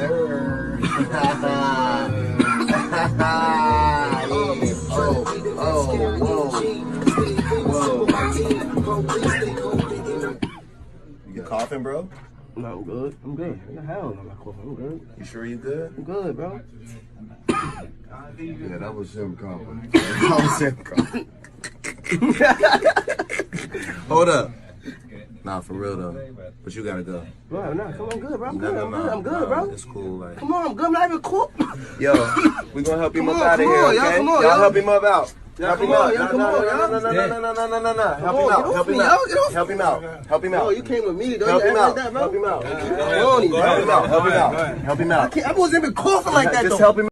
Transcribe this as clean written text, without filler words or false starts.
sir. Whoa. You coughing, bro? No, I'm good. I'm good. What the hell? I'm not coughing. I'm good. You sure you good? I'm good, bro. Yeah, that was him coughing. That was him coughing. Hold up. Nah, for real though. But you gotta go. Bro, nah, come on, I'm good, bro. I'm good. No, I'm good, bro. It's cool, like. Come on, I'm good. I'm not even cool. Yo, we gonna help him up on, out of come here, on, okay? y'all, come on, y'all y'all. help him up out. Help him out. y'all, come on, y'all. No. Help him out. Help him y'all, out. get off Help him out. Help him Oh, out. you came with me, though. Help You him act out. like that, bro. Help him out. Come on, Help him out. Help him out. Help him out. I wasn't even coughing like that, Just though. help him